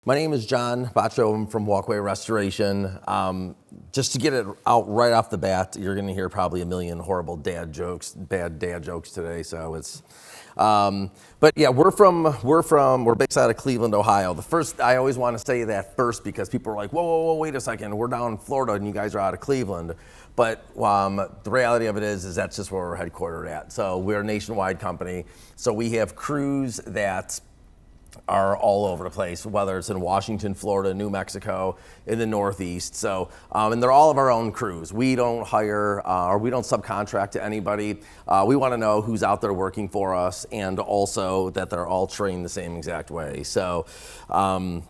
My name is John Bacho. I'm from Walkway Restoration. Just to get it out right off the bat, you're going to hear probably a million horrible bad dad jokes today. So it's, but yeah, we're based out of Cleveland, Ohio. I always want to say that first because people are like, whoa, wait a second, we're down in Florida and you guys are out of Cleveland. But the reality of it is that's just where we're headquartered at. So we're a nationwide company. So we have crews that are all over the place, whether it's in Washington, Florida, New Mexico, in the Northeast. So, and they're all of our own crews. We don't hire or we don't subcontract to anybody. We want to know who's out there working for us, and also that they're all trained the same exact way. So, but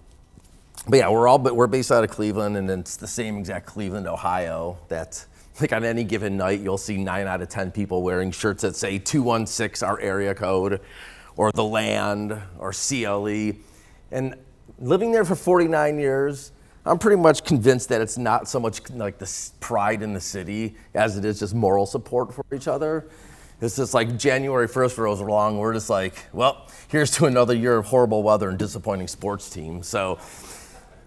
yeah, we're based out of Cleveland, and it's the same exact Cleveland, Ohio. That like on any given night, you'll see 9 out of 10 people wearing shirts that say 216, our area code, or the land, or CLE. And living there for 49 years, I'm pretty much convinced that it's not so much like the pride in the city as it is just moral support for each other. It's just like January 1st rolls along, we're just like, well, here's to another year of horrible weather and disappointing sports team. So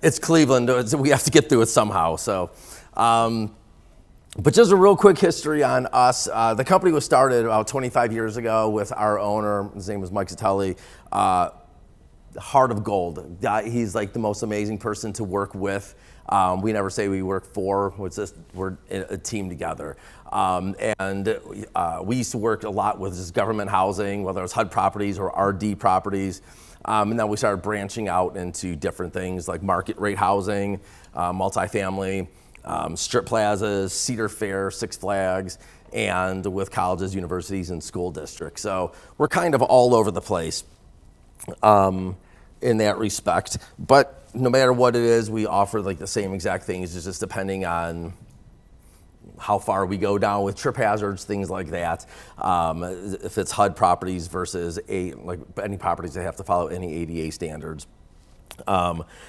it's Cleveland, we have to get through it somehow. So, but just a real quick history on us. The company was started about 25 years ago with our owner. His name was Mike Zitelli. Heart of gold. He's like the most amazing person to work with. We never say we work for. We're a team together. We used to work a lot with just government housing, whether it's HUD properties or RD properties. And then we started branching out into different things like market rate housing, multifamily, strip plazas, Cedar Fair, Six Flags, and with colleges, universities, and school districts. So we're kind of all over the place in that respect. But no matter what it is, we offer like the same exact things. It's just depending on how far we go down with trip hazards, things like that. If it's HUD properties versus like any properties that have to follow any ADA standards.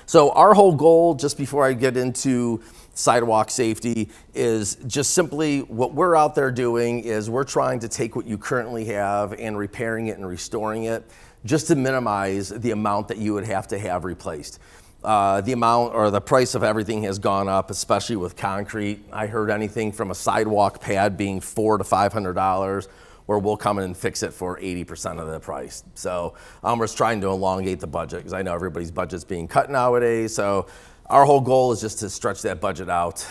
So our whole goal, just before I get into sidewalk safety, is just simply what we're out there doing is we're trying to take what you currently have and repairing it and restoring it just to minimize the amount that you would have to have replaced. The amount or the price of everything has gone up, especially with concrete. I heard anything from a sidewalk pad being $400 to $500, where we'll come in and fix it for 80% of the price. So we're just trying to elongate the budget because I know everybody's budget's being cut nowadays. So our whole goal is just to stretch that budget out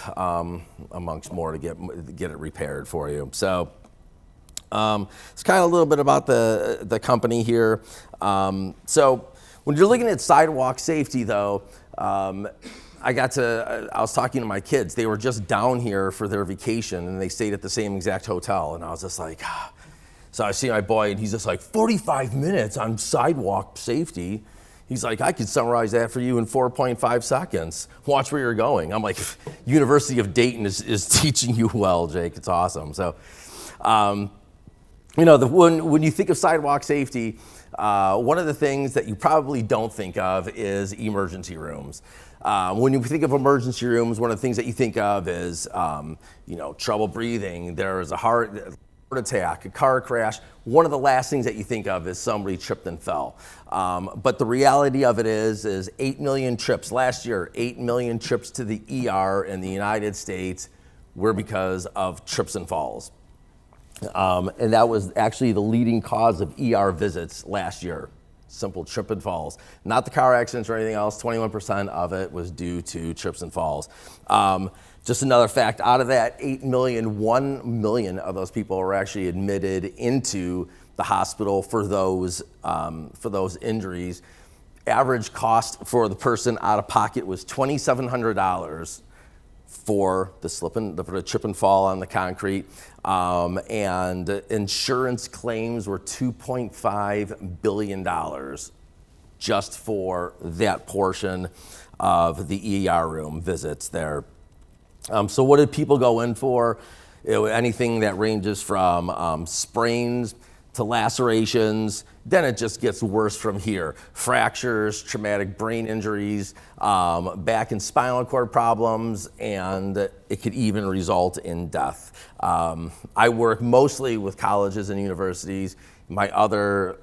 amongst more to get it repaired for you. So it's kind of a little bit about the company here. So when you're looking at sidewalk safety though, I was talking to my kids. They were just down here for their vacation and they stayed at the same exact hotel. And I was just like, So I see my boy and he's just like, 45 minutes on sidewalk safety. He's like, I could summarize that for you in 4.5 seconds. Watch where you're going. I'm like, University of Dayton is teaching you well, Jake. It's awesome. So, when you think of sidewalk safety, one of the things that you probably don't think of is emergency rooms. When you think of emergency rooms, one of the things that you think of is, trouble breathing. There's a heart attack, a car crash. One of the last things that you think of is somebody tripped and fell. But the reality of it is 8 million trips last year, 8 million trips to the ER in the United States were because of trips and falls. And that was actually the leading cause of ER visits last year. Simple trip and falls. Not the car accidents or anything else. 21% of it was due to trips and falls. Just another fact, out of that 8 million, 1 million of those people were actually admitted into the hospital for those injuries. Average cost for the person out of pocket was $2,700 for the trip and fall on the concrete. And insurance claims were $2.5 billion just for that portion of the ER room visits there. So what did people go in for? Anything that ranges from sprains to lacerations. Then it just gets worse from here. Fractures, traumatic brain injuries, back and spinal cord problems, and it could even result in death. I work mostly with colleges and universities. My other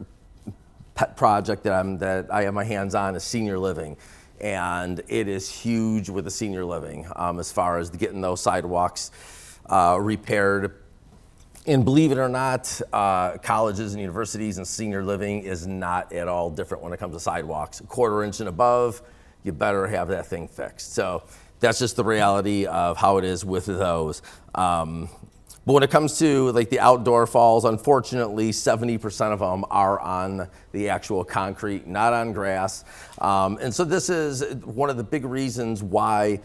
pet project that I have my hands on is senior living. and it is huge with the senior living as far as getting those sidewalks repaired. And believe it or not, colleges and universities and senior living is not at all different when it comes to sidewalks. A quarter inch and above, you better have that thing fixed. So that's just the reality of how it is with those. But when it comes to like the outdoor falls, unfortunately, 70% of them are on the actual concrete, not on grass. And so this is one of the big reasons why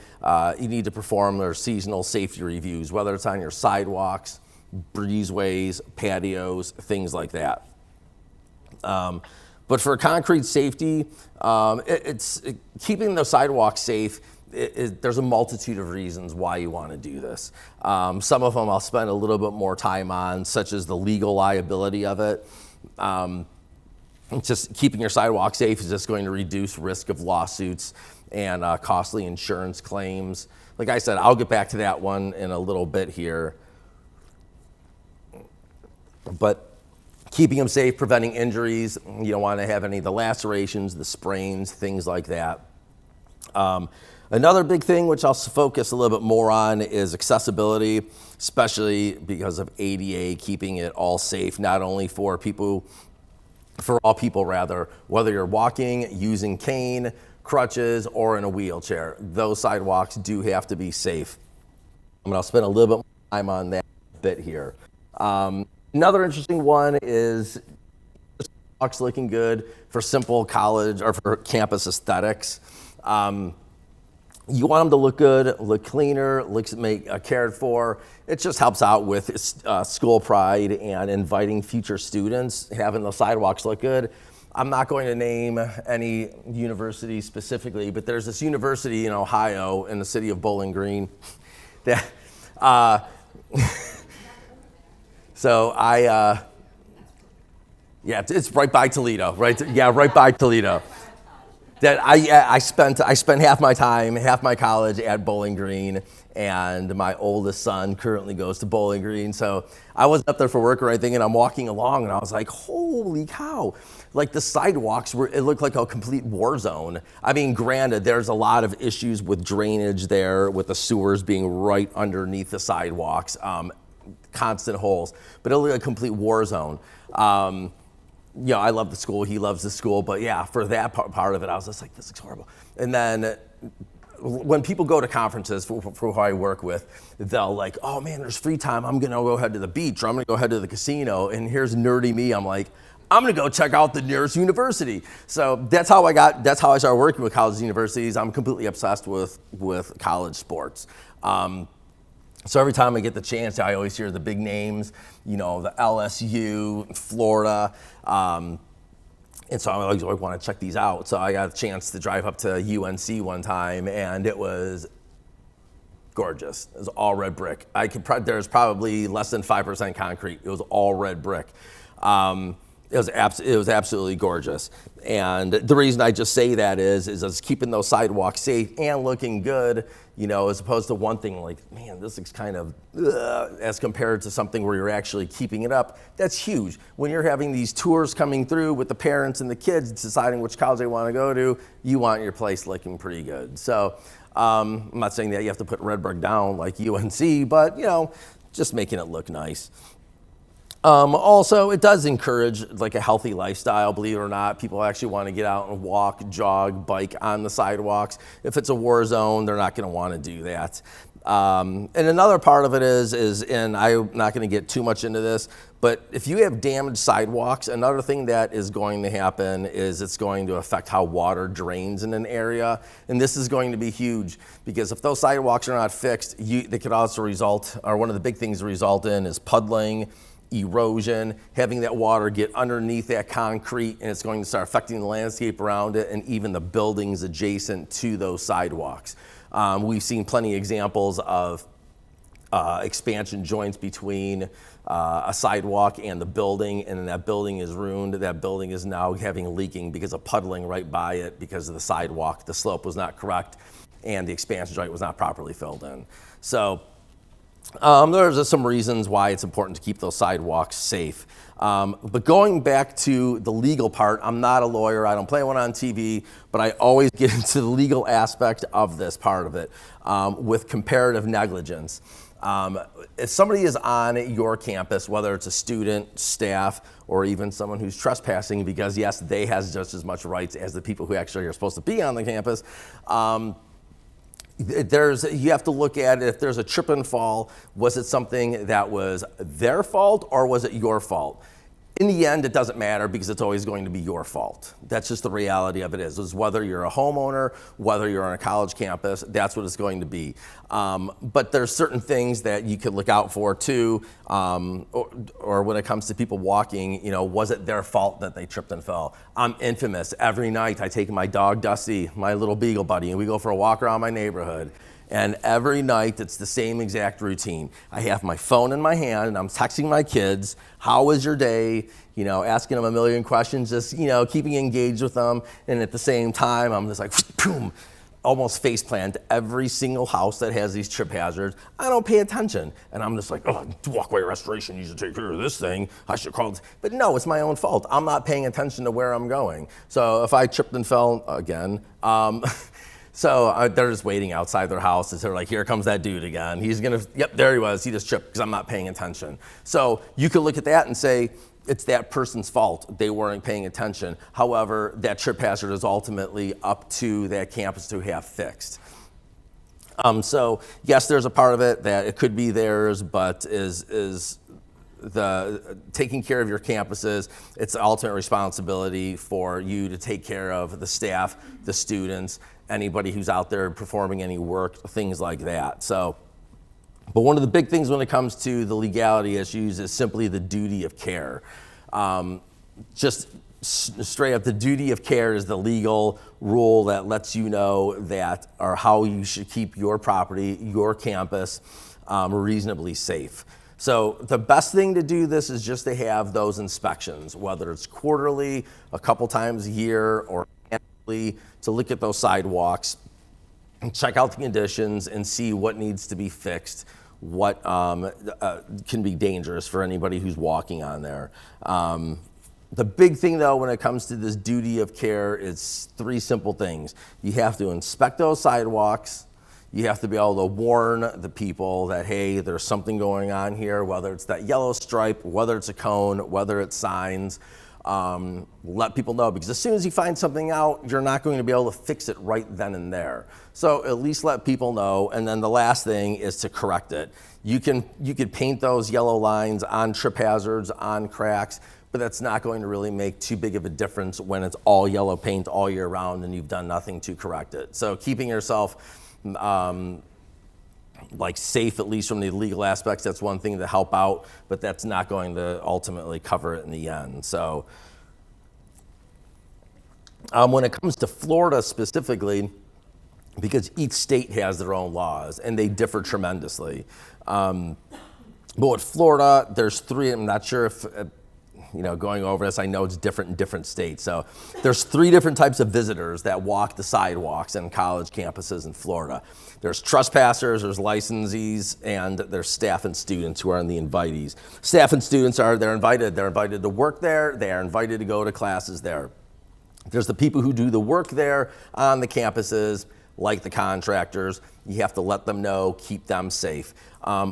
you need to perform their seasonal safety reviews, whether it's on your sidewalks, breezeways, patios, things like that. But for concrete safety, keeping the sidewalks safe. There's a multitude of reasons why you want to do this. Some of them I'll spend a little bit more time on, such as the legal liability of it. Just keeping your sidewalk safe is just going to reduce risk of lawsuits and costly insurance claims. Like I said, I'll get back to that one in a little bit here. But keeping them safe, preventing injuries, you don't want to have any of the lacerations, the sprains, things like that. Another big thing, which I'll focus a little bit more on, is accessibility, especially because of ADA, keeping it all safe, not only for all people rather, whether you're walking, using cane, crutches, or in a wheelchair. Those sidewalks do have to be safe. And I'll spend a little bit more time on that bit here. Another interesting one is sidewalks looking good for simple college or for campus aesthetics. You want them to look good, look cleaner, cared for. It just helps out with school pride and inviting future students, having the sidewalks look good. I'm not going to name any university specifically, but there's this university in Ohio in the city of Bowling Green that, it's right by Toledo, right? Yeah, right by Toledo. That I spent half my college at Bowling Green, and my oldest son currently goes to Bowling Green. So I wasn't up there for work or anything, and I'm walking along, and I was like, holy cow. Like the sidewalks it looked like a complete war zone. I mean, granted, there's a lot of issues with drainage there, with the sewers being right underneath the sidewalks, constant holes, but it looked like a complete war zone. I love the school, he loves the school, but yeah, for that part of it, I was just like, this looks horrible. And then when people go to conferences for who I work with, they'll like, oh man, there's free time, I'm gonna go head to the beach, or I'm gonna go head to the casino, and here's nerdy me, I'm like, I'm gonna go check out the nearest university. So that's how I started working with colleges and universities. I'm completely obsessed with college sports. So every time I get the chance, I always hear the big names, the LSU, Florida, and so I always want to check these out. So I got a chance to drive up to UNC one time, and it was gorgeous. It was all red brick. There's probably less than 5% concrete. It was all red brick. It was absolutely gorgeous. And the reason I just say that is it's keeping those sidewalks safe and looking good, as opposed to one thing like, man, this looks kind of, as compared to something where you're actually keeping it up. That's huge. When you're having these tours coming through with the parents and the kids deciding which college they want to go to, you want your place looking pretty good. So I'm not saying that you have to put red brick down like UNC, but, just making it look nice. Also, it does encourage like a healthy lifestyle, believe it or not. People actually want to get out and walk, jog, bike on the sidewalks. If it's a war zone, they're not going to want to do that. And another part of it is, and I'm not going to get too much into this, but if you have damaged sidewalks, another thing that is going to happen is it's going to affect how water drains in an area. And this is going to be huge because if those sidewalks are not fixed, they could also result, or one of the big things to result in is puddling, erosion, having that water get underneath that concrete, and it's going to start affecting the landscape around it and even the buildings adjacent to those sidewalks. We've seen plenty of examples of expansion joints between a sidewalk and the building, and then that building is ruined. That building is now having leaking because of puddling right by it because of the sidewalk. The slope was not correct and the expansion joint was not properly filled in. So There's some reasons why it's important to keep those sidewalks safe. But going back to the legal part, I'm not a lawyer, I don't play one on TV, but I always get into the legal aspect of this part of it with comparative negligence. If somebody is on your campus, whether it's a student, staff, or even someone who's trespassing, because yes, they has just as much rights as the people who actually are supposed to be on the campus, you have to look at it. If there's a trip and fall, was it something that was their fault or was it your fault? In the end, it doesn't matter because it's always going to be your fault. That's just the reality of it is whether you're a homeowner, whether you're on a college campus, that's what it's going to be. But there's certain things that you could look out for too, or when it comes to people walking, was it their fault that they tripped and fell? I'm infamous. Every night I take my dog Dusty, my little beagle buddy, and we go for a walk around my neighborhood. And every night it's the same exact routine. I have my phone in my hand and I'm texting my kids, how was your day? Asking them a million questions, just, keeping engaged with them. And at the same time, I'm just like, boom, almost face plant every single house that has these trip hazards. I don't pay attention. And I'm just like, oh, walkway restoration needs to take care of this thing. I should call it. But no, it's my own fault. I'm not paying attention to where I'm going. So if I tripped and fell again, so they're just waiting outside their house. They're like, here comes that dude again. He's gonna, yep, there he was. He just tripped because I'm not paying attention. So you could look at that and say, it's that person's fault. They weren't paying attention. However, that trip hazard is ultimately up to that campus to have fixed. So yes, there's a part of it that it could be theirs, but is the taking care of your campuses, it's the ultimate responsibility for you to take care of the staff, the students, anybody who's out there performing any work, things like that. So, but one of the big things when it comes to the legality issues is simply the duty of care. Just straight up, the duty of care is the legal rule that lets you know that or how you should keep your property, your campus, reasonably safe. So the best thing to do this is just to have those inspections, whether it's quarterly, a couple times a year, or annually, to look at those sidewalks and check out the conditions and see what needs to be fixed, what can be dangerous for anybody who's walking on there. The big thing though when it comes to this duty of care is three simple things. You have to inspect those sidewalks. You have to be able to warn the people that, hey, there's something going on here, whether it's that yellow stripe, whether it's a cone, whether it's signs. Let people know, because as soon as you find something out, you're not going to be able to fix it right then and there. So at least let people know. And then the last thing is to correct it. You could paint those yellow lines on trip hazards, on cracks, but that's not going to really make too big of a difference when it's all yellow paint all year round and you've done nothing to correct it. So keeping yourself like safe, at least from the legal aspects, that's one thing to help out, but that's not going to ultimately cover it in the end. So when it comes to Florida specifically, because each state has their own laws and they differ tremendously. But with Florida, there's three, I'm not sure if, going over this, I know it's different in different states. So there's three different types of visitors that walk the sidewalks in college campuses in Florida. There's trespassers, there's licensees, and there's staff and students who are the invitees. Staff and students they're invited to work there, they're invited to go to classes there. There's the people who do the work there on the campuses, like the contractors. You have to let them know, keep them safe.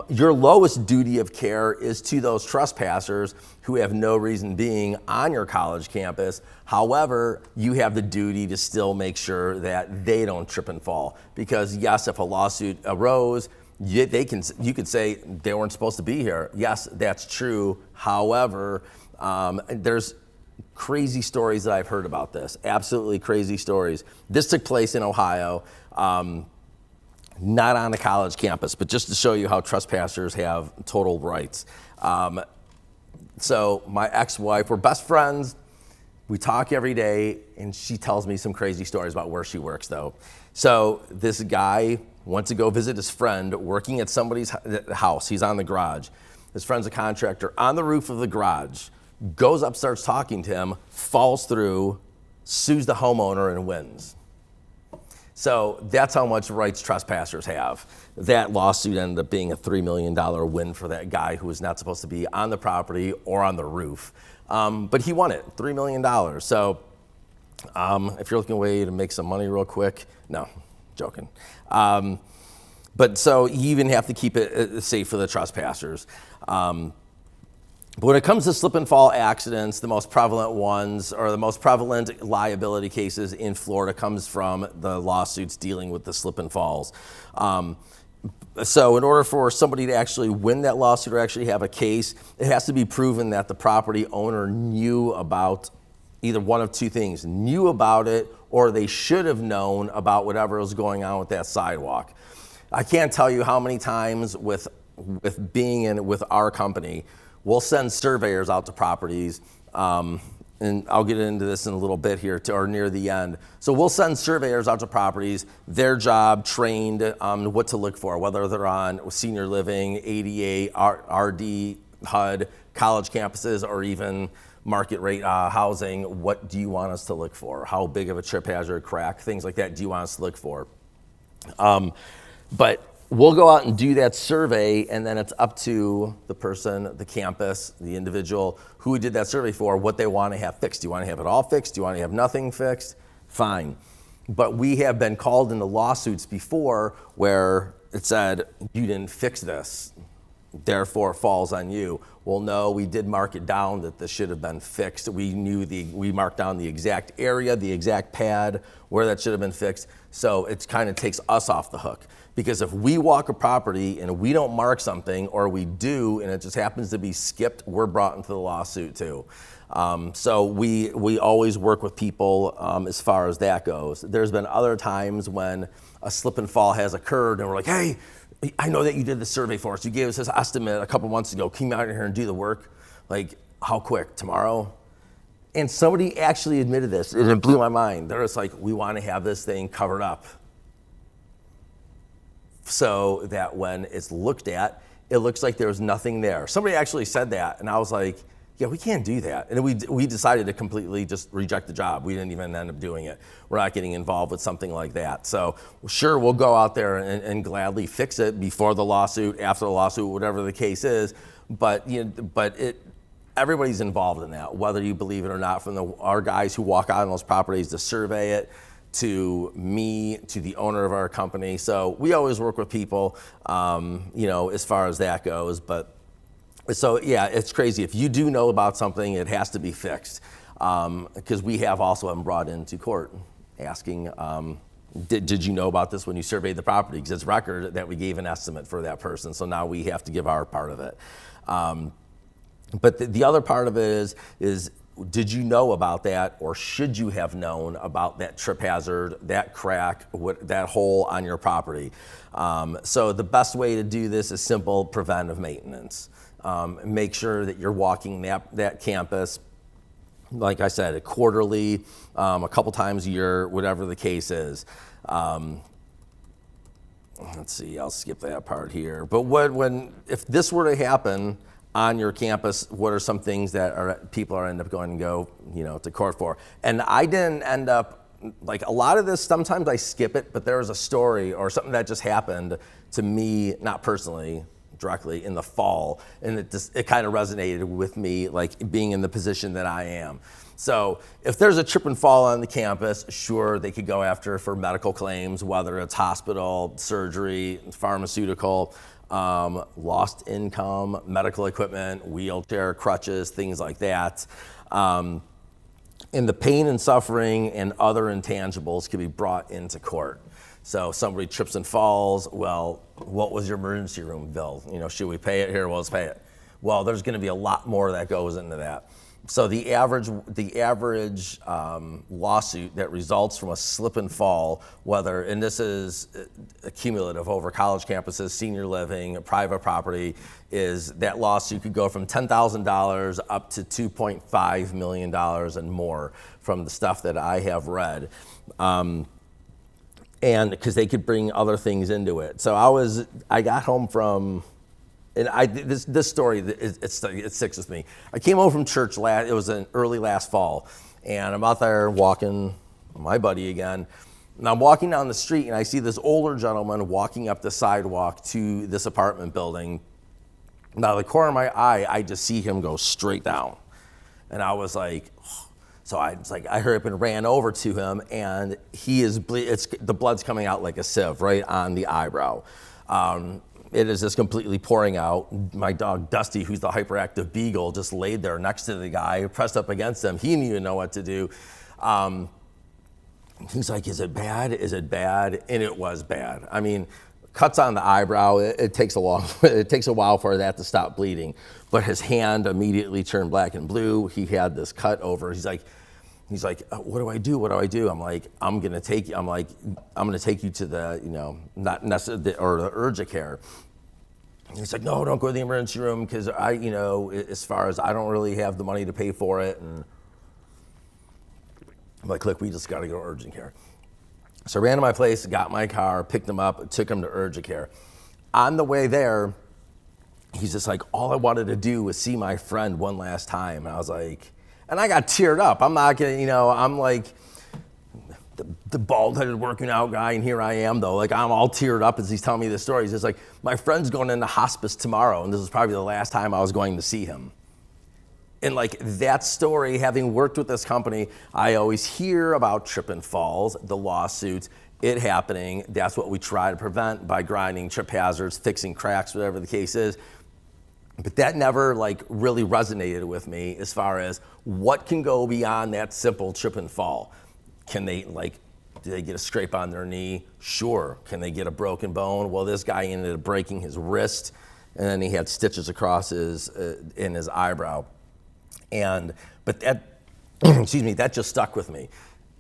Your lowest duty of care is to those trespassers who have no reason being on your college campus. However, you have the duty to still make sure that they don't trip and fall. Because yes, if a lawsuit arose, you could say they weren't supposed to be here. Yes, that's true. However, there's crazy stories that I've heard about this, absolutely crazy stories. This took place in Ohio. Not on a college campus, but just to show you how trespassers have total rights. So my ex-wife, we're best friends. We talk every day, and she tells me some crazy stories about where she works, though. So this guy went to go visit his friend working at somebody's house. He's on the garage. His friend's a contractor. On the roof of the garage, goes up, starts talking to him, falls through, sues the homeowner, and wins. So that's how much rights trespassers have. That lawsuit ended up being a $3 million win for that guy who was not supposed to be on the property or on the roof. But he won it, $3 million. So if you're looking a way to make some money real quick, no, joking. But so you even have to keep it safe for the trespassers. But when it comes to slip and fall accidents, the most prevalent ones, or the most prevalent liability cases in Florida, comes from the lawsuits dealing with the slip and falls. So in order for somebody to actually win that lawsuit or actually have a case, it has to be proven that the property owner knew about either one of two things: knew about it, or they should have known about whatever was going on with that sidewalk. I can't tell you how many times with being in with our company, we'll send surveyors out to properties, and I'll get into this in a little bit here, or near the end. So we'll send surveyors out to properties, their job, trained what to look for, whether they're on senior living, ADA, RD, HUD, college campuses, or even market rate housing. What do you want us to look for? How big of a trip hazard, crack, things like that do you want us to look for? But we'll go out and do that survey, and then it's up to the person, the campus, the individual who we did that survey for, what they want to have fixed. Do you want to have it all fixed? Do you want to have nothing fixed? Fine. But we have been called into lawsuits before where it said, you didn't fix this, therefore it falls on you. Well, no, we did mark it down that this should have been fixed. We marked down the exact area, the exact pad where that should have been fixed. So it kind of takes us off the hook. Because if we walk a property and we don't mark something, or we do and it just happens to be skipped, we're brought into the lawsuit too. So we always work with people as far as that goes. There's been other times when a slip and fall has occurred and we're like, hey, I know that you did the survey for us. You gave us this estimate a couple months ago. Can you come out here and do the work? Like, how quick? Tomorrow? And somebody actually admitted this, and it blew my mind. They're just like, we want to have this thing covered up so that when it's looked at, it looks like there was nothing there. Somebody actually said that, and I was like, yeah, we can't do that. And we decided to completely just reject the job. We didn't even end up doing it. We're not getting involved with something like that. So sure, we'll go out there and gladly fix it before the lawsuit, after the lawsuit, whatever the case is. But everybody's involved in that, whether you believe it or not, from our guys who walk out on those properties to survey it, to me, to the owner of our company. So we always work with people, as far as that goes. But so yeah, it's crazy. If you do know about something, it has to be fixed. Because we have also been brought into court asking, did you know about this when you surveyed the property? Because it's record that we gave an estimate for that person. So now we have to give our part of it. But the other part of it is did you know about that, or should you have known about that trip hazard, that crack, that hole on your property? So the best way to do this is simple preventive maintenance. Make sure that you're walking that campus, like I said, quarterly, a couple times a year, whatever the case is. Let's see, I'll skip that part here. But if this were to happen on your campus, what are some things that people end up going to go, to court for? And I didn't end up, like a lot of this, sometimes I skip it, but there was a story or something that just happened to me, not personally, directly in the fall, and it kind of resonated with me, like being in the position that I am. So if there's a trip and fall on the campus, sure, they could go after for medical claims, whether it's hospital, surgery, pharmaceutical, lost income, medical equipment, wheelchair, crutches, things like that. And the pain and suffering and other intangibles can be brought into court. So somebody trips and falls, well, what was your emergency room bill? Should we pay it here? Well, let's pay it. Well, there's gonna be a lot more that goes into that. So the average lawsuit that results from a slip and fall, and this is cumulative over college campuses, senior living, private property, is that lawsuit could go from $10,000 up to $2.5 million and more from the stuff that I have read. And because they could bring other things into it. So I got home from, and this story, it sticks with me. I came home from church it was early last fall, and I'm out there walking with my buddy again, And I'm walking down the street and I see this older gentleman walking up the sidewalk to this apartment building. Now, the corner of my eye, I just see him go straight down. And I was like, so I hurried up and ran over to him, and he is the blood's coming out like a sieve right on the eyebrow. It is just completely pouring out. My dog Dusty, who's the hyperactive beagle, just laid there next to the guy, pressed up against him. He didn't even know what to do. He's like, is it bad? Is it bad? And it was bad. I mean, cuts on the eyebrow, it takes a while for that to stop bleeding. But his hand immediately turned black and blue. He had this cut over. He's like, what do I do? What do I do? I'm like, I'm gonna take you to the, not necessarily, or the urgent care. And he's like, no, don't go to the emergency room because as far as I don't really have the money to pay for it. And I'm like, look, we just got to go to urgent care. So I ran to my place, got my car, picked him up, took him to urgent care. On the way there, he's just like, all I wanted to do was see my friend one last time. And I was like, and I got teared up. I'm not gonna, I'm like the bald-headed working out guy, and here I am though. Like, I'm all teared up as he's telling me this story. He's just like, my friend's going into hospice tomorrow, and this is probably the last time I was going to see him. And like that story, having worked with this company, I always hear about trip and falls, the lawsuits, it happening. That's what we try to prevent by grinding trip hazards, fixing cracks, whatever the case is. But that never like really resonated with me as far as what can go beyond that simple trip and fall. Can they do they get a scrape on their knee? Sure. Can they get a broken bone? Well, this guy ended up breaking his wrist, and then he had stitches across in his eyebrow. But that, that just stuck with me.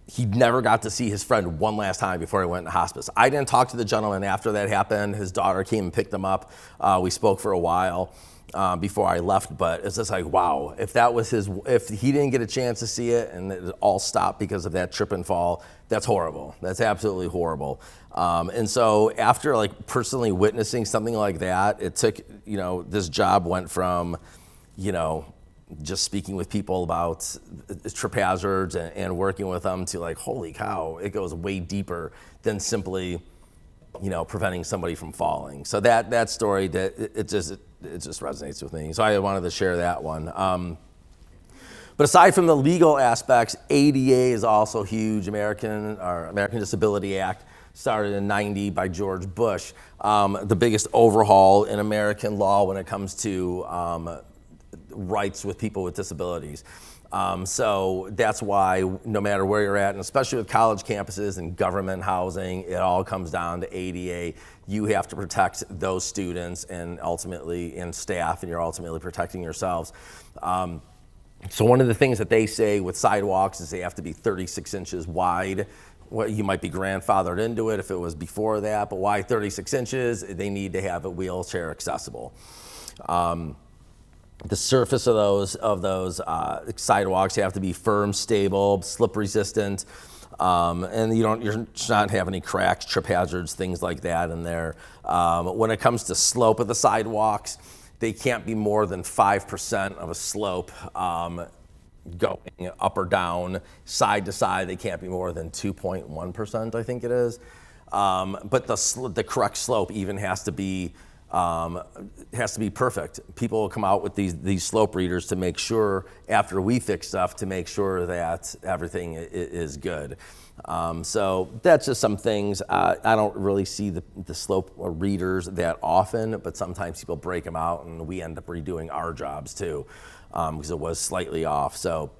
He never got to see his friend one last time before he went into hospice. I didn't talk to the gentleman after that happened. His daughter came and picked him up. We spoke for a while before I left, but it's just like, wow, if he didn't get a chance to see it and it all stopped because of that trip and fall, that's horrible. That's absolutely horrible. And so after like personally witnessing something like that, it took, this job went from, just speaking with people about trip hazards and working with them to like, holy cow, it goes way deeper than simply, preventing somebody from falling. So that story, it just resonates with me. So I wanted to share that one. But aside from the legal aspects, ADA is also huge. American Disability Act started in '90 by George Bush. The biggest overhaul in American law when it comes to rights with people with disabilities. So that's why no matter where you're at, and especially with college campuses and government housing, it all comes down to ADA. You have to protect those students and staff, and you're ultimately protecting yourselves. So one of the things that they say with sidewalks is they have to be 36 inches wide. Well, you might be grandfathered into it if it was before that, but why 36 inches? They need to have it wheelchair accessible. The surface of those sidewalks have to be firm, stable, slip resistant, and you're not have any cracks, trip hazards, things like that in there. When it comes to slope of the sidewalks, they can't be more than 5% of a slope going up or down, side to side. They can't be more than 2.1%, I think it is. But the correct slope even has to be perfect. People will come out with these slope readers to make sure, after we fix stuff, to make sure that everything is good. So that's just some things. I don't really see the slope readers that often, but sometimes people break them out and we end up redoing our jobs too, because it was slightly off. So.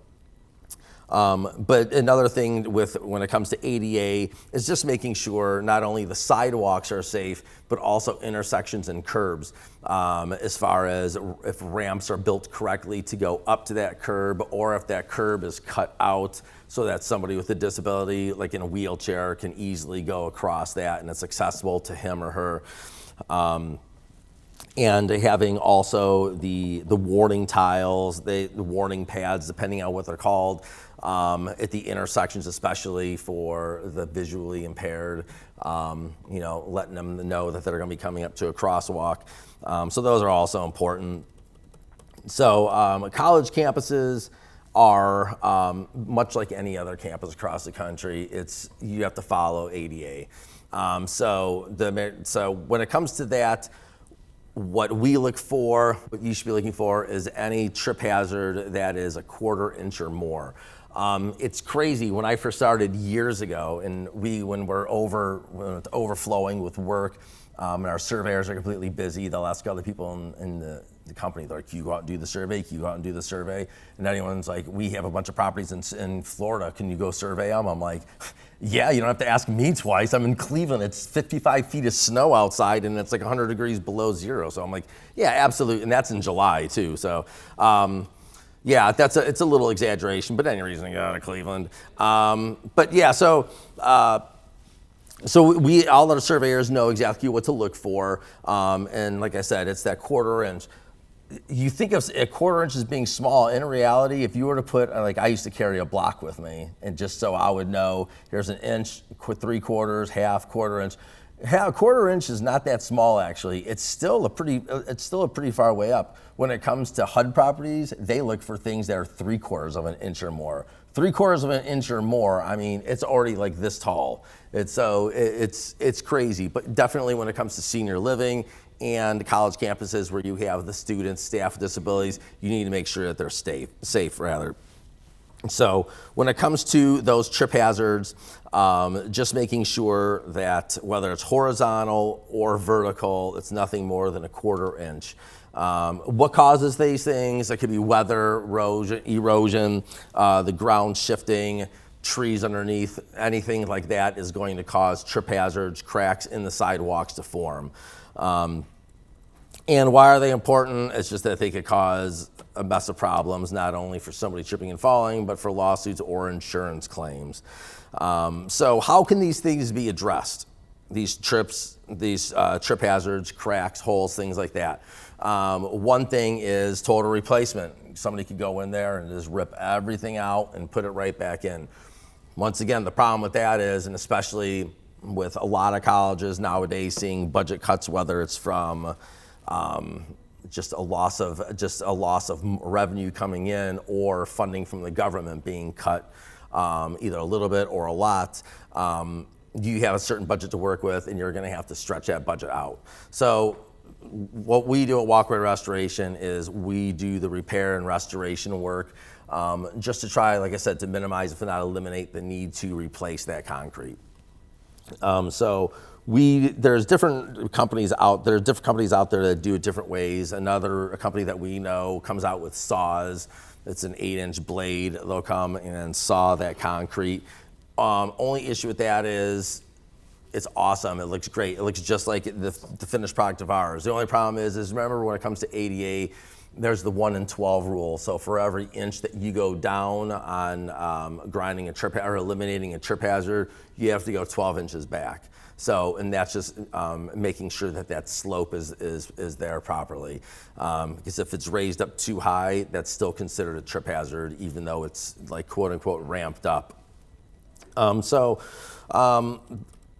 But another thing when it comes to ADA is just making sure not only the sidewalks are safe, but also intersections and curbs, as far as if ramps are built correctly to go up to that curb, or if that curb is cut out so that somebody with a disability, like in a wheelchair, can easily go across that and it's accessible to him or her. And having also the warning tiles, the warning pads, depending on what they're called, at the intersections, especially for the visually impaired, letting them know that they're going to be coming up to a crosswalk. So those are also important. So college campuses are much like any other campus across the country. You have to follow ADA. So when it comes to that, what we look for, what you should be looking for, is any trip hazard that is a 1/4 inch or more. It's crazy. When I first started years ago, and when we're overflowing with work, and our surveyors are completely busy, they'll ask other people in the company, they're like, "Can you go out and do the survey? Can you go out and do the survey?" And anyone's like, "We have a bunch of properties in Florida. Can you go survey them?" I'm like, "Yeah, you don't have to ask me twice. I'm in Cleveland. It's 55 feet of snow outside, and it's like 100 degrees below zero." So I'm like, "Yeah, absolutely." And that's in July too. So, yeah, it's a little exaggeration, but any reason to go to Cleveland. But yeah, so all our surveyors know exactly what to look for, and like I said, it's that 1/4 inch. You think of a 1/4 inch as being small. In reality, if you were to put, like, I used to carry a block with me, and just so I would know, here's an inch, 3/4, half, 1/4 inch. A 1/4 inch is not that small, actually. It's still a pretty far way up. When it comes to HUD properties, they look for things that are 3/4 of an inch or more. 3/4 of an inch or more, I mean, it's already like this tall. It's crazy. But definitely when it comes to senior living and college campuses where you have the students, staff with disabilities, you need to make sure that they're safe rather. So when it comes to those trip hazards, just making sure that whether it's horizontal or vertical, it's nothing more than a 1/4 inch. What causes these things? It could be weather, erosion, the ground shifting, trees underneath, anything like that is going to cause trip hazards, cracks in the sidewalks to form. And why are they important? It's just that they could cause a mess of problems, not only for somebody tripping and falling, but for lawsuits or insurance claims. So how can these things be addressed? These trip hazards, cracks, holes, things like that. One thing is total replacement. Somebody could go in there and just rip everything out and put it right back in. Once again, the problem with that is, and especially with a lot of colleges nowadays seeing budget cuts, whether it's from just a loss of revenue coming in or funding from the government being cut, either a little bit or a lot, you have a certain budget to work with, and you're going to have to stretch that budget out. So what we do at Walkway Restoration is we do the repair and restoration work, just to try, like I said, to minimize, if not eliminate, the need to replace that concrete. There's different companies out there that do it different ways. Another company that we know comes out with saws. It's an 8-inch blade. They'll come and saw that concrete. Only issue with that is it's awesome. It looks great. It looks just like the finished product of ours. The only problem is remember when it comes to ADA, there's the 1 in 12 rule. So for every inch that you go down on grinding a trip or eliminating a trip hazard, you have to go 12 inches back. So, and that's just making sure that slope is there properly. Because if it's raised up too high, that's still considered a trip hazard, even though it's like quote unquote ramped up.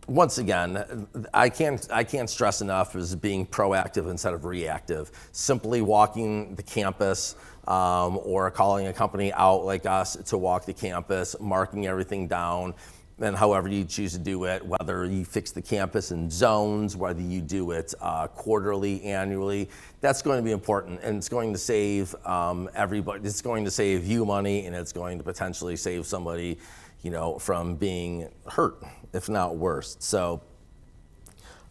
Once again, I can't stress enough is being proactive instead of reactive. Simply walking the campus or calling a company out like us to walk the campus, marking everything down, and however you choose to do it, whether you fix the campus in zones, whether you do it quarterly, annually, that's going to be important, and it's going to save everybody. It's going to save you money, and it's going to potentially save somebody, from being hurt, if not worse. So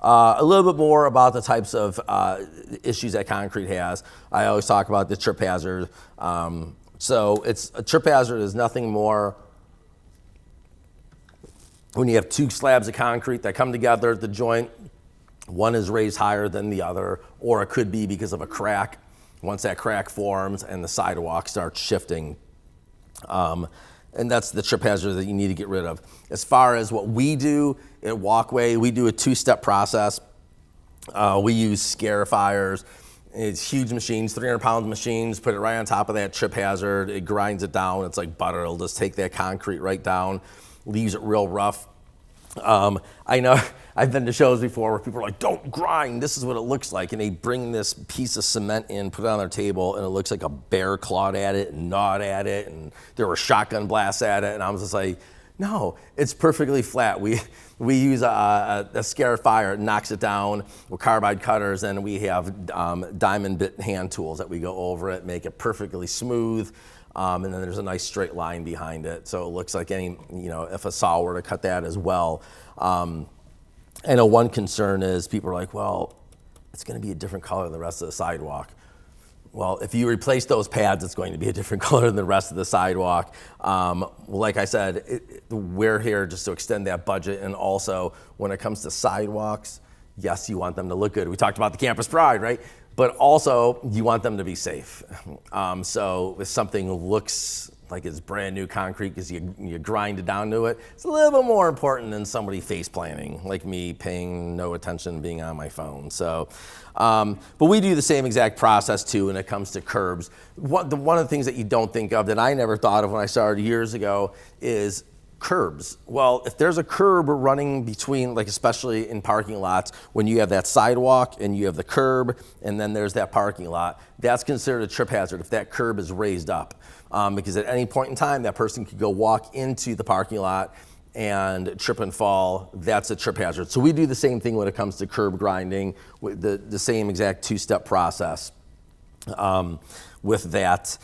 a little bit more about the types of issues that concrete has. I always talk about the trip hazard. So a trip hazard is nothing more when you have two slabs of concrete that come together at the joint. One is raised higher than the other, or it could be because of a crack. Once that crack forms and the sidewalk starts shifting, and that's the trip hazard that you need to get rid of. As far as what we do at Walkway, we do a 2-step process. We use scarifiers. It's huge machines, 300-pound machines, put it right on top of that trip hazard. It grinds it down. It's like butter. It'll just take that concrete right down, leaves it real rough. I I've been to shows before where people are like, don't grind, this is what it looks like. And they bring this piece of cement in, put it on their table, and it looks like a bear clawed at it and gnawed at it, and there were shotgun blasts at it. And I was just like, no, it's perfectly flat. We use a Scarifier, it knocks it down with carbide cutters, and we have diamond bit hand tools that we go over it, make it perfectly smooth. And then there's a nice straight line behind it. So it looks like any, if a saw were to cut that as well. I know one concern is people are like, well, it's going to be a different color than the rest of the sidewalk. Well, if you replace those pads, it's going to be a different color than the rest of the sidewalk. Like I said, we're here just to extend that budget. And also, when it comes to sidewalks, yes, you want them to look good. We talked about the campus pride, right? But also, you want them to be safe. So if something looks like it's brand new concrete because you grind it down to it, it's a little bit more important than somebody face planting, like me paying no attention, being on my phone. So, but we do the same exact process too when it comes to curbs. One of the things that you don't think of that I never thought of when I started years ago is curbs. Well, if there's a curb running between, like especially in parking lots, when you have that sidewalk and you have the curb and then there's that parking lot, that's considered a trip hazard if that curb is raised up. Because at any point in time, that person could go walk into the parking lot and trip and fall. That's a trip hazard. So we do the same thing when it comes to curb grinding, with the same exact two-step process with that.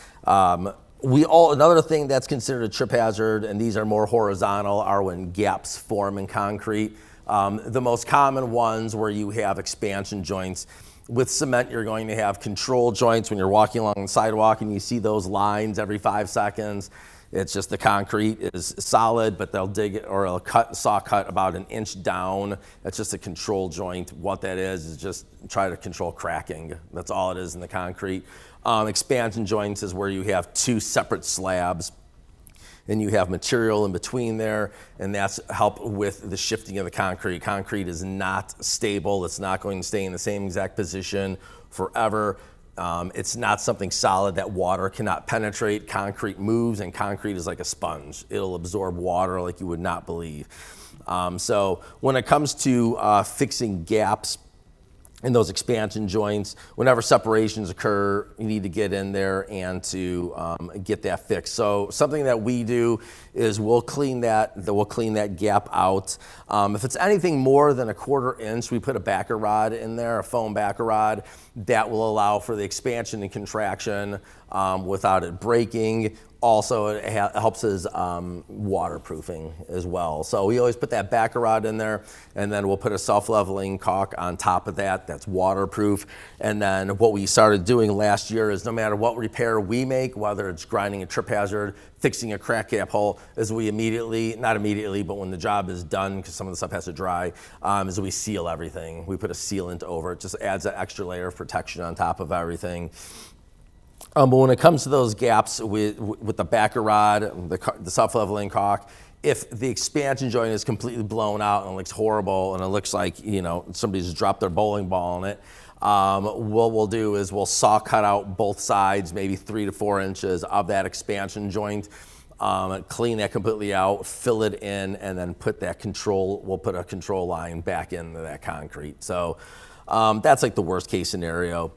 Another thing that's considered a trip hazard, and these are more horizontal, are when gaps form in concrete. The most common ones where you have expansion joints. With cement, you're going to have control joints when you're walking along the sidewalk and you see those lines every 5 seconds. It's just the concrete is solid, but they'll dig it or they'll saw cut about an inch down. That's just a control joint. What that is just try to control cracking. That's all it is in the concrete. Expansion joints is where you have 2 separate slabs and you have material in between there, and that's help with the shifting of the concrete. Concrete is not stable. It's not going to stay in the same exact position forever. It's not something solid that water cannot penetrate. Concrete moves, and concrete is like a sponge. It'll absorb water like you would not believe. So when it comes to fixing gaps in those expansion joints, whenever separations occur, you need to get in there and to get that fixed. So something that we do is we'll clean that gap out. If it's anything more than a 1/4 inch, we put a backer rod in there, a foam backer rod that will allow for the expansion and contraction without it breaking. Also, it helps as waterproofing as well. So we always put that backer rod in there, and then we'll put a self-leveling caulk on top of that. That's waterproof. And then what we started doing last year is no matter what repair we make, whether it's grinding a trip hazard, fixing a crack gap hole, is we not immediately, but when the job is done, because some of the stuff has to dry, is we seal everything. We put a sealant over it, just adds an extra layer of protection on top of everything. But when it comes to those gaps with the backer rod, the self-leveling caulk, if the expansion joint is completely blown out and it looks horrible and it looks like somebody just dropped their bowling ball on it, what we'll do is we'll saw cut out both sides, maybe 3 to 4 inches of that expansion joint, clean that completely out, fill it in, and then we'll put a control line back into that concrete. So that's like the worst case scenario.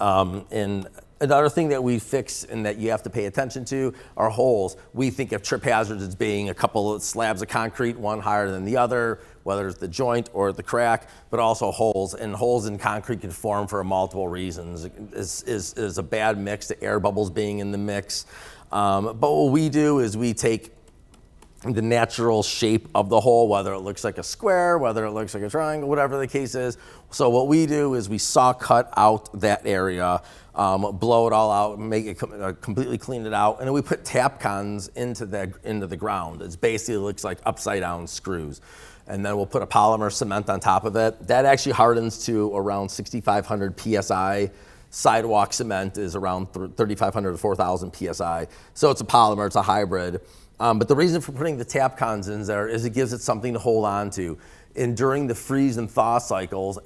And another thing that we fix and that you have to pay attention to are holes. We think of trip hazards as being a couple of slabs of concrete, one higher than the other, whether it's the joint or the crack, but also holes. And holes in concrete can form for multiple reasons. Is a bad mix, the air bubbles being in the mix. But what we do is we take the natural shape of the hole, whether it looks like a square, whether it looks like a triangle, whatever the case is. So what we do is we saw cut out that area, blow it all out, make it completely clean it out, and then we put tap cons into the ground. It basically looks like upside down screws. And then we'll put a polymer cement on top of it. That actually hardens to around 6,500 PSI. Sidewalk cement is around 3,500 to 4,000 PSI. So it's a polymer, it's a hybrid. But the reason for putting the tap cons in there is it gives it something to hold on to. And during the freeze and thaw cycles,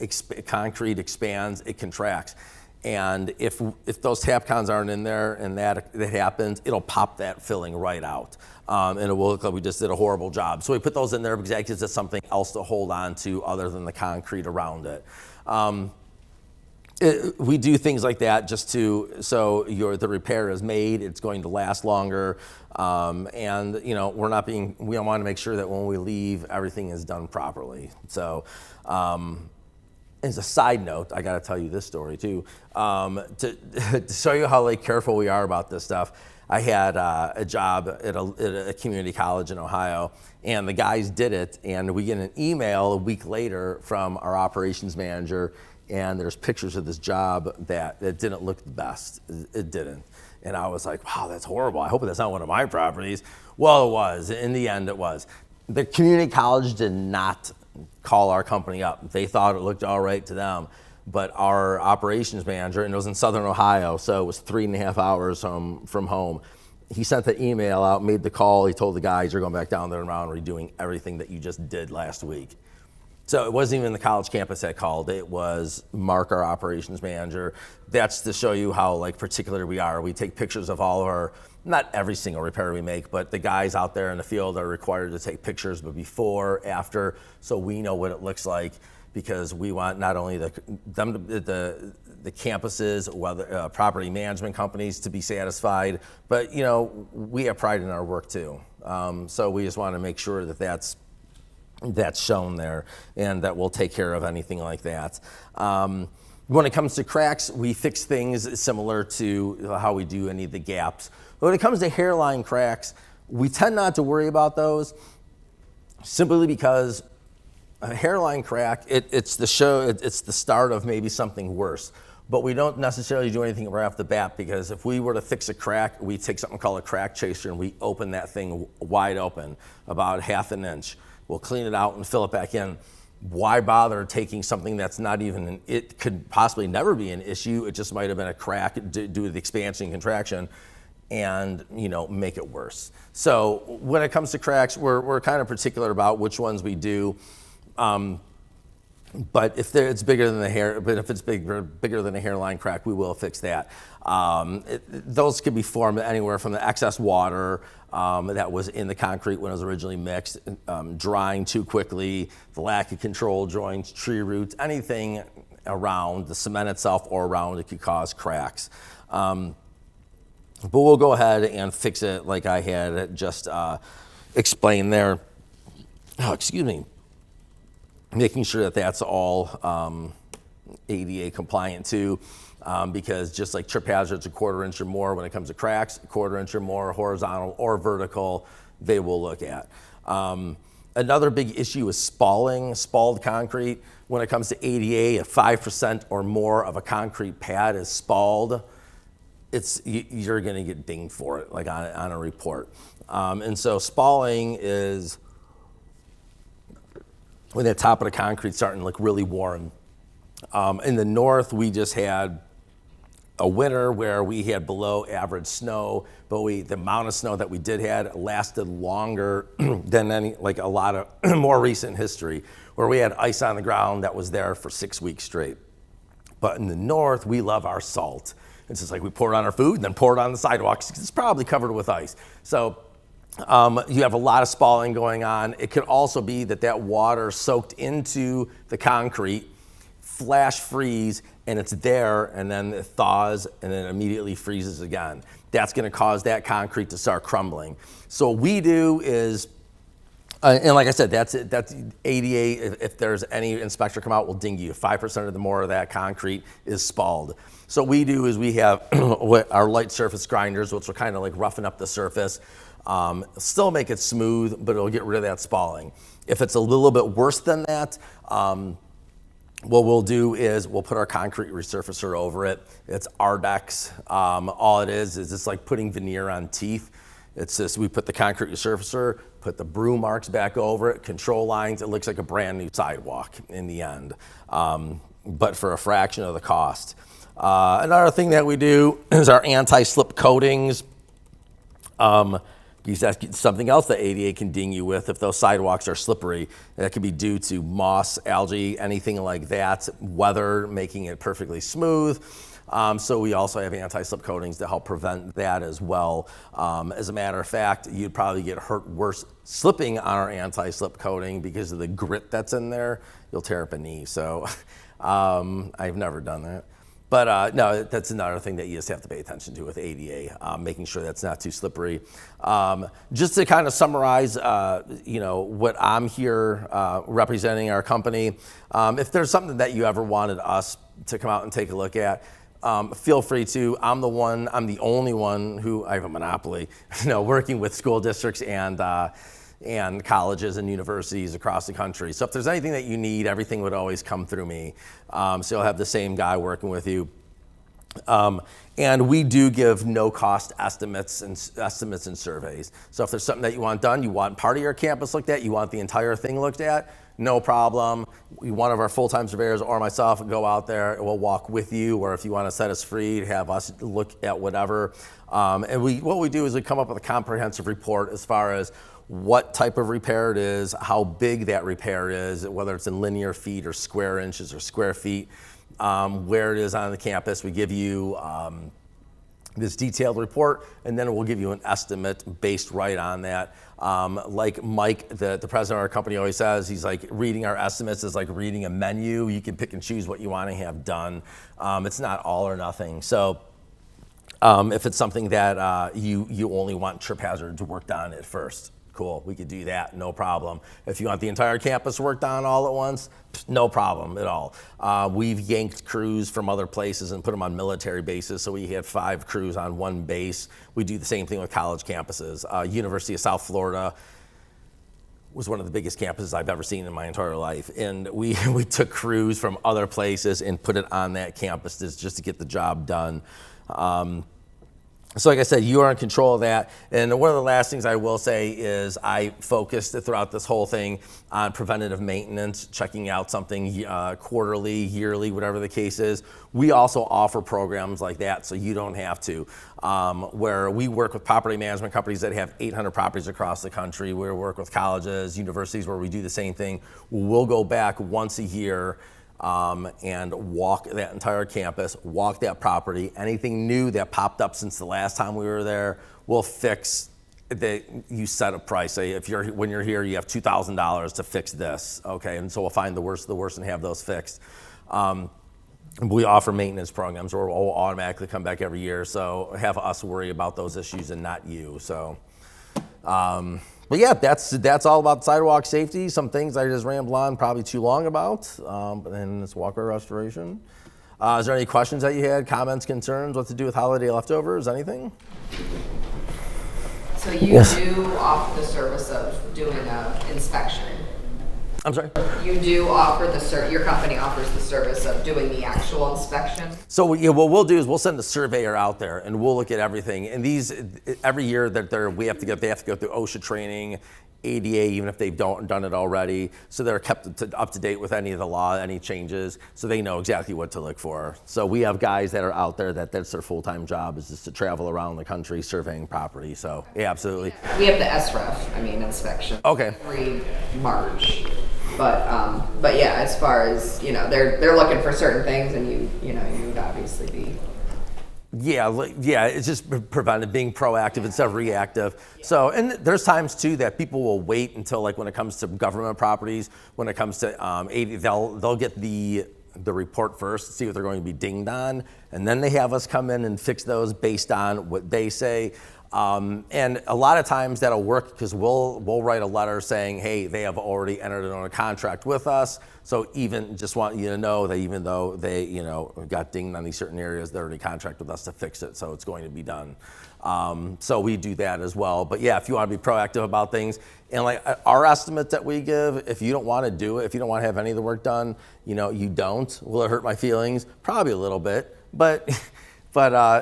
concrete expands, it contracts. And if those Tapcons aren't in there and that happens, it'll pop that filling right out. And it will look like we just did a horrible job. So we put those in there because that gives us something else to hold on to other than the concrete around it. We do things like that just so the repair is made, it's going to last longer, and we want to make sure that when we leave, everything is done properly. So, as a side note, I got to tell you this story too, to show you how careful we are about this stuff. I had a job at a community college in Ohio, and the guys did it, and we get an email a week later from our operations manager, and there's pictures of this job that didn't look the best. It didn't. And I was like, wow, that's horrible. I hope that's not one of my properties. Well, it was. In the end, it was. The community college did not call our company up. They thought it looked all right to them. But our operations manager, and it was in Southern Ohio, so it was 3.5 hours from home. He sent the email out, made the call. He told the guys, you're going back down there and around redoing everything that you just did last week. So it wasn't even the college campus that called. It was Mark, our operations manager. That's to show you how particular we are. We take pictures of all of our, not every single repair we make, but the guys out there in the field are required to take pictures, but before, after, so we know what it looks like, because we want not only the campuses, whether property management companies to be satisfied, but we have pride in our work too. So we just want to make sure that that's shown there, and that we'll take care of anything like that. When it comes to cracks, we fix things similar to how we do any of the gaps. But when it comes to hairline cracks, we tend not to worry about those simply because a hairline crack, it's the start of maybe something worse. But we don't necessarily do anything right off the bat, because if we were to fix a crack, we take something called a crack chaser and we open that thing wide open, about 1/2 inch. We'll clean it out and fill it back in. Why bother taking something that's not even, it could possibly never be an issue, it just might have been a crack due to the expansion and contraction, and make it worse. So when it comes to cracks, we're kind of particular about which ones we do. But if it's bigger than the hair, but if it's bigger than a hairline crack, we will fix that. Those could be formed anywhere from the excess water that was in the concrete when it was originally mixed, drying too quickly, the lack of control joints, tree roots, anything around the cement itself or around it could cause cracks. But we'll go ahead and fix it like I had just explained there. Oh, excuse me. Making sure that that's all ADA compliant too, because just like trip hazards, 1/4 inch or more, when it comes to cracks, 1/4 inch or more, horizontal or vertical, they will look at. Another big issue is spalling, spalled concrete. When it comes to ADA, if 5% or more of a concrete pad is spalled, you're gonna get dinged for it, like on a report. And so spalling is when the top of the concrete starting to look really worn. In the north, we just had a winter where we had below average snow, but the amount of snow that we did had lasted longer than a lot of more recent history, where we had ice on the ground that was there for 6 weeks straight. But in the north, we love our salt. It's just like we pour it on our food and then pour it on the sidewalks, because it's probably covered with ice. So you have a lot of spalling going on. It could also be that water soaked into the concrete, flash freeze, and it's there, and then it thaws, and then immediately freezes again. That's gonna cause that concrete to start crumbling. So what we do is, and like I said, that's ADA, if there's any inspector come out, will ding you. 5% or the more of that concrete is spalled. So what we do is we have our light surface grinders, which will kind of roughen up the surface. Still make it smooth, but it'll get rid of that spalling. If it's a little bit worse than that, what we'll do is we'll put our concrete resurfacer over it. It's Ardex. All it is just like putting veneer on teeth. It's just, we put the concrete resurfacer, put the brew marks back over it, control lines. It looks like a brand new sidewalk in the end, but for a fraction of the cost. Another thing that we do is our anti-slip coatings. Because that's something else that ADA can ding you with if those sidewalks are slippery. That could be due to moss, algae, anything like that, weather making it perfectly smooth. So we also have anti-slip coatings to help prevent that as well. As a matter of fact, you'd probably get hurt worse slipping on our anti-slip coating because of the grit that's in there. You'll tear up a knee. So I've never done that. But no, that's another thing that you just have to pay attention to with ADA, making sure that's not too slippery. Just to kind of summarize, what I'm here representing our company. If there's something that you ever wanted us to come out and take a look at, feel free to. I'm the only one who, I have a monopoly, working with school districts and colleges and universities across the country. So if there's anything that you need, everything would always come through me. So you'll have the same guy working with you. And we do give no cost estimates and surveys. So if there's something that you want done, you want part of your campus looked at, you want the entire thing looked at, no problem. One of our full-time surveyors or myself will go out there and we'll walk with you, or if you want to set us free, have us look at whatever. And what we do is we come up with a comprehensive report as far as what type of repair it is, how big that repair is, whether it's in linear feet or square inches or square feet, where it is on the campus. We give you this detailed report, and then we'll give you an estimate based right on that. Like Mike, the president of our company, always says, he's like, reading our estimates is like reading a menu. You can pick and choose what you want to have done. It's not all or nothing. So if it's something that you only want trip hazards worked on at first, cool, we could do that, no problem. If you want the entire campus worked on all at once, no problem at all. We've yanked crews from other places and put them on military bases, so we had 5 crews on one base. We do the same thing with college campuses. University of South Florida was one of the biggest campuses I've ever seen in my entire life. And we took crews from other places and put it on that campus just to get the job done. So like I said, you are in control of that. And one of the last things I will say is I focused throughout this whole thing on preventative maintenance, checking out something quarterly, yearly, whatever the case is. We also offer programs like that so you don't have to, where we work with property management companies that have 800 properties across the country. We work with colleges, universities where we do the same thing. We'll go back once a year and walk that entire campus, walk that property. Anything new that popped up since the last time we were there, we'll fix. You set a price. Say when you're here, you have $2,000 to fix this, okay? And so we'll find the worst, and have those fixed. We offer maintenance programs, or we'll automatically come back every year. So have us worry about those issues and not you. So. But yeah, that's all about sidewalk safety. Some things I just rambled on probably too long about, but then it's walkway restoration. Is there any questions that you had, comments, concerns, what to do with holiday leftovers, anything? So you do offer the service of doing an inspection? I'm sorry? You do offer your company offers the service of doing the actual inspection? So what we'll do is we'll send a surveyor out there and we'll look at everything. And every year that they have to go through OSHA training, ADA, even if they've done it already. So they're kept up to date with any of the law, any changes, so they know exactly what to look for. So we have guys that are out there that's their full-time job is just to travel around the country surveying property. So yeah, absolutely. We have the SREF, inspection. Okay. Every March. But yeah, as far as, they're looking for certain things, and you would obviously be. Yeah, it's just being proactive instead of reactive. So, and there's times too that people will wait until, like, when it comes to government properties, when it comes to AD, they'll get the report first, see what they're going to be dinged on, and then they have us come in and fix those based on what they say. And a lot of times that'll work because we'll write a letter saying, hey, they have already entered into a contract with us. So even just want you to know that even though they, got dinged on these certain areas, they're already contracted with us to fix it. So it's going to be done. So we do that as well. But yeah, if you want to be proactive about things, and like our estimate that we give, if you don't want to do it, if you don't want to have any of the work done, you don't. Will it hurt my feelings? Probably a little bit, but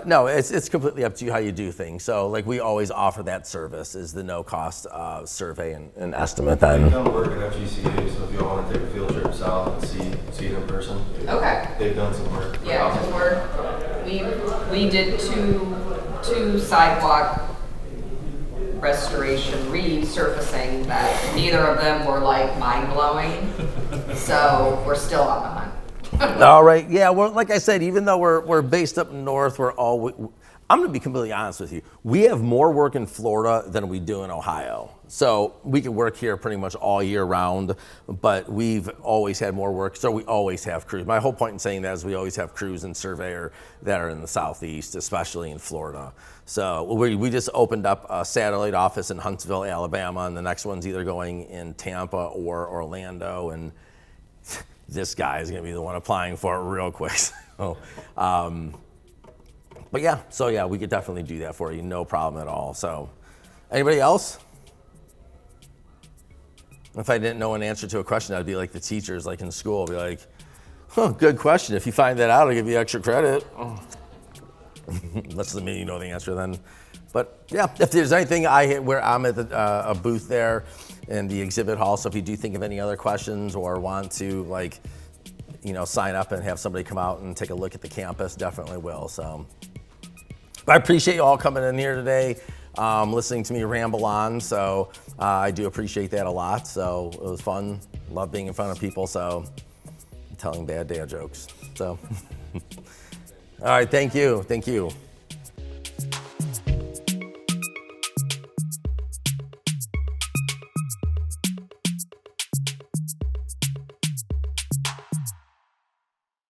no, it's completely up to you how you do things. So like we always offer that service is the no cost survey and estimate then. They come work at FGCA, so if you all want to take a field trip south and see it in person. Okay. They've done some work. Yeah, because we did two sidewalk restoration resurfacing that neither of them were like mind blowing. So we're still on the hunt. All right. Yeah. Well, like I said, even though we're based up north, I'm going to be completely honest with you. We have more work in Florida than we do in Ohio. So we can work here pretty much all year round, but we've always had more work. So we always have crews. My whole point in saying that is we always have crews and surveyor that are in the Southeast, especially in Florida. So we just opened up a satellite office in Huntsville, Alabama, and the next one's either going in Tampa or Orlando. And this guy is going to be the one applying for it real quick. So, but yeah, we could definitely do that for you, no problem at all. So, anybody else? If I didn't know an answer to a question, I'd be like the teachers, like in school, be like, good question. If you find that out, I'll give you extra credit. That's the minute you know the answer then. But yeah, if there's anything where I'm at a booth there in the exhibit hall, so if you do think of any other questions or want to sign up and have somebody come out and take a look at the campus, definitely will. So. But I appreciate you all coming in here today, listening to me ramble on. So I do appreciate that a lot. So it was fun. Love being in front of people. So telling bad dad jokes. So, all right. Thank you. Thank you.